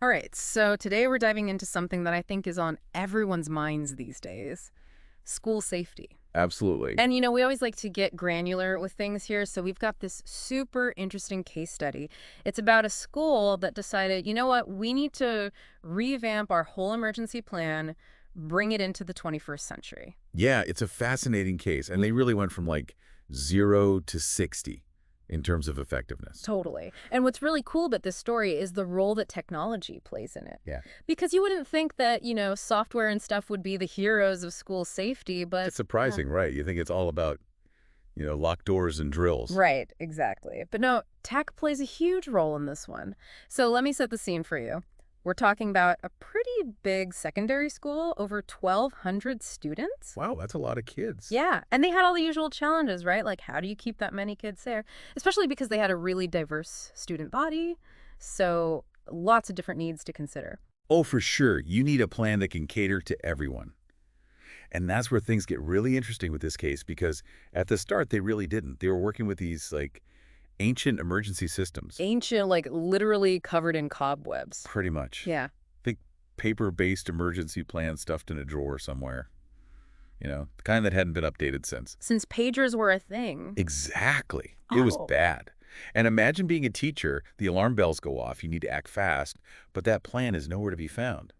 All right, so today we're diving into something that I think is on everyone's minds these days, school safety. Absolutely. And we always like to get granular with things here, so we've got this super interesting case study. It's about a school that decided, you know what, we need to revamp our whole emergency plan, bring it into the 21st century. Yeah, it's a fascinating case. And they really went from like 0 to 60 in terms of effectiveness. Totally. And what's really cool about this story is the role that technology plays in it. Yeah. Because you wouldn't think that, software and stuff would be the heroes of school safety, but It's surprising, right? You think it's all about, locked doors and drills. right, exactly. But no, tech plays a huge role in this one. So let me set the scene for you. We're talking about a pretty big secondary school, over 1,200 students. Wow, that's a lot of kids. Yeah, and they had all the usual challenges, right? Like, how do you keep that many kids there? Especially because they had a really diverse student body, so lots of different needs to consider. Oh, for sure. You need a plan that can cater to everyone. And that's where things get really interesting with this case because at the start, they really didn't. They were working with these, ancient emergency systems. Ancient, like literally covered in cobwebs. Pretty much. Yeah. Think paper-based emergency plan stuffed in a drawer somewhere. The kind that hadn't been updated since. Since pagers were a thing. Exactly. It was Oh. bad. And imagine being a teacher, the alarm bells go off, you need to act fast, but that plan is nowhere to be found.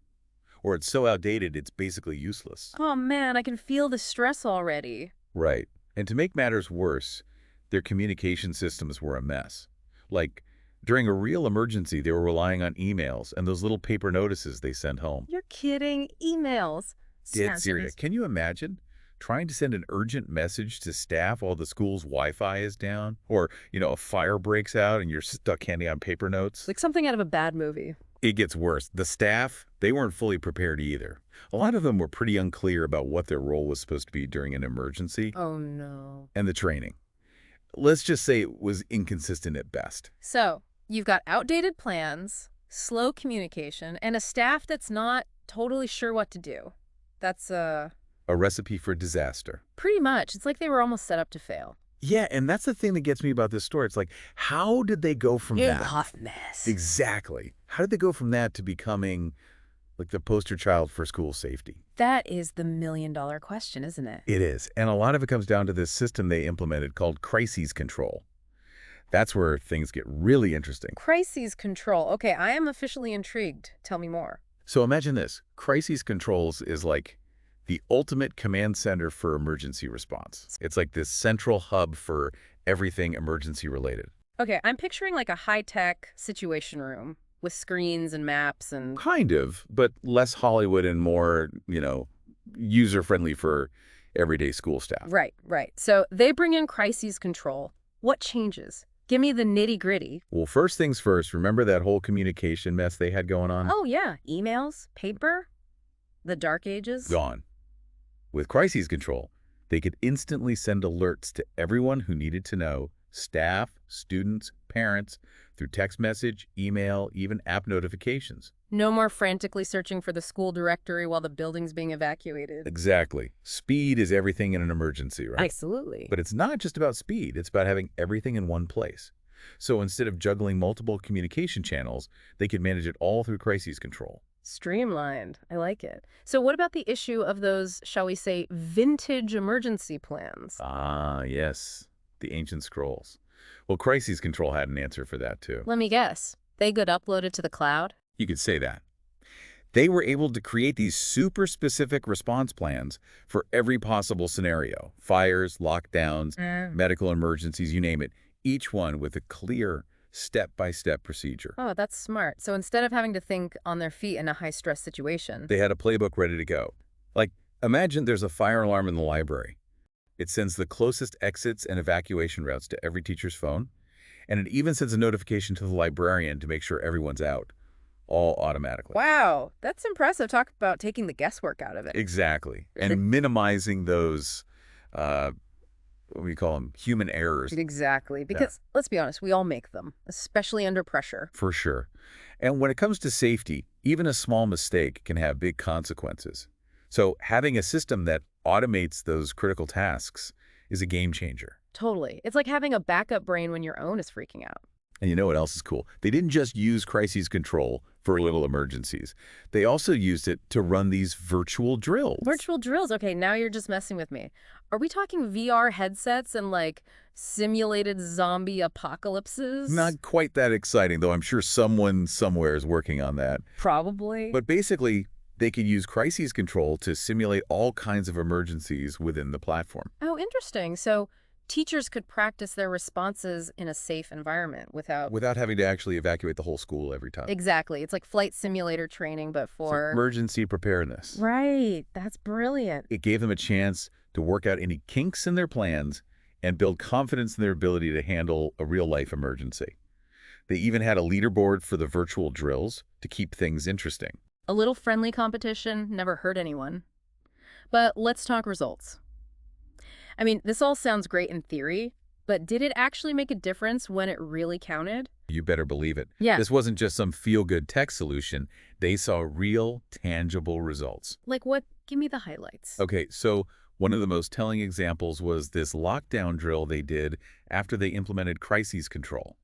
Or it's so outdated, it's basically useless. Oh man, I can feel the stress already. Right. And to make matters worse, their communication systems were a mess. Like, during a real emergency, they were relying on emails and those little paper notices they sent home. You're kidding. Emails. Dead Sounds serious. serious. Can you imagine trying to send an urgent message to staff while the school's Wi-Fi is down? Or, a fire breaks out and you're stuck handing out paper notes? Like something out of a bad movie. It gets worse. The staff, they weren't fully prepared either. A lot of them were pretty unclear about what their role was supposed to be during an emergency Oh no. and the training. Let's just say it was inconsistent at best. So, you've got outdated plans, slow communication, and a staff that's not totally sure what to do. That's, A recipe for disaster. pretty much. It's like they were almost set up to fail. Yeah, and that's the thing that gets me about this story. It's like, how did they go from Big that? hot mess. Exactly. How did they go from that to becoming like the poster child for school safety? That is the million-dollar question, isn't it? It is. And a lot of it comes down to this system they implemented called Crises Control. That's where things get really interesting. Crises control. Okay, I am officially intrigued. Tell me more. So imagine this. Crises Controls is like the ultimate command center for emergency response. It's like this central hub for everything emergency related. Okay, I'm picturing like a high-tech situation room with screens and maps and... Kind of, but less Hollywood and more, user-friendly for everyday school staff. Right, right. So they bring in crises control. What changes? Give me the nitty-gritty. Well, first things first, remember that whole communication mess they had going on? Oh, yeah. Emails, paper, the dark ages. Gone. With Crises Control, they could instantly send alerts to everyone who needed to know, staff, students, parents, through text message, email, even app notifications. No more frantically searching for the school directory while the building's being evacuated. Exactly. Speed is everything in an emergency, right? Absolutely. But it's not just about speed. It's about having everything in one place. So instead of juggling multiple communication channels, they could manage it all through Crises Control. Streamlined. I like it. So what about the issue of those, shall we say, vintage emergency plans? Ah, yes. The ancient scrolls. Well, Crises Control had an answer for that, too. Let me guess. They got uploaded to the cloud? You could say that. They were able to create these super specific response plans for every possible scenario. Fires, lockdowns, medical emergencies, you name it. Each one with a clear step-by-step procedure. Oh, that's smart. So instead of having to think on their feet in a high-stress situation... They had a playbook ready to go. Like, imagine there's a fire alarm in the library. It sends the closest exits and evacuation routes to every teacher's phone, and it even sends a notification to the librarian to make sure everyone's out, all automatically. Wow, that's impressive. Talk about taking the guesswork out of it. Exactly. And minimizing those, what do you call them, human errors. Exactly. Because, let's be honest, we all make them, especially under pressure. For sure. And when it comes to safety, even a small mistake can have big consequences. So having a system that automates those critical tasks is a game changer. Totally. It's like having a backup brain when your own is freaking out. And you know what else is cool? They didn't just use crises control for little emergencies. They also used it to run these virtual drills. Virtual drills. Okay, now you're just messing with me. Are we talking VR headsets and like simulated zombie apocalypses? Not quite that exciting, though I'm sure someone somewhere is working on that. Probably. But basically, they could use crises control to simulate all kinds of emergencies within the platform Oh, interesting. So teachers could practice their responses in a safe environment without. without having to actually evacuate the whole school every time. Exactly. It's like flight simulator training, but So for. emergency preparedness. Right. That's brilliant. It gave them a chance to work out any kinks in their plans and build confidence in their ability to handle a real-life emergency. They even had a leaderboard for the virtual drills to keep things interesting. A little friendly competition never hurt anyone. But let's talk results. I mean, this all sounds great in theory, but did it actually make a difference when it really counted? You better believe it. Yeah. This wasn't just some feel-good tech solution. They saw real, tangible results. Like what? Give me the highlights. Okay, so one of the most telling examples was this lockdown drill they did after they implemented crises control.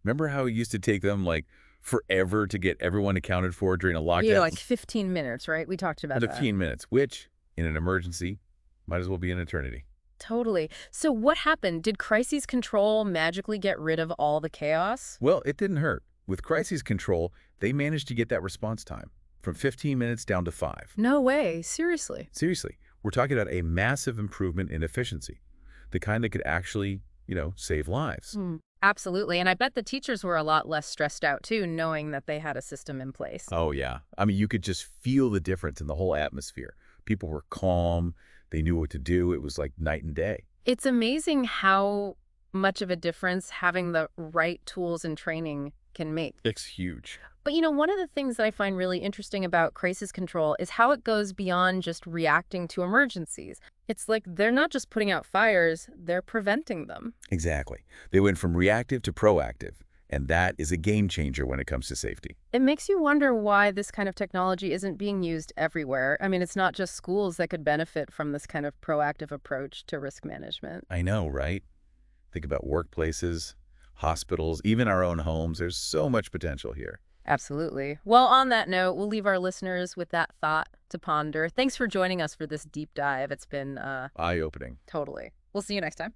Remember how it used to take them, like, forever to get everyone accounted for during a lockdown? Yeah, like 15 minutes, right? We talked about that. 15 minutes, which, in an emergency, might as well be an eternity. Totally. So what happened? Did crises control magically get rid of all the chaos? Well, it didn't hurt. With crises control, they managed to get that response time from 15 minutes down to 5. No way. Seriously. Seriously, we're talking about a massive improvement in efficiency, the kind that could actually, save lives. Absolutely. And I bet the teachers were a lot less stressed out, too, knowing that they had a system in place. Oh, yeah. I mean, you could just feel the difference in the whole atmosphere. People were calm. They knew what to do. It was like night and day. It's amazing how much of a difference having the right tools and training can make. It's huge. But one of the things that I find really interesting about crisis control is how it goes beyond just reacting to emergencies. It's like they're not just putting out fires, they're preventing them. Exactly. They went from reactive to proactive, and that is a game changer when it comes to safety. It makes you wonder why this kind of technology isn't being used everywhere. I mean, it's not just schools that could benefit from this kind of proactive approach to risk management. I know, right? Think about workplaces, hospitals, even our own homes. There's so much potential here. Absolutely. Well, on that note, we'll leave our listeners with that thought to ponder. Thanks for joining us for this deep dive. It's been Eye-opening. totally. We'll see you next time.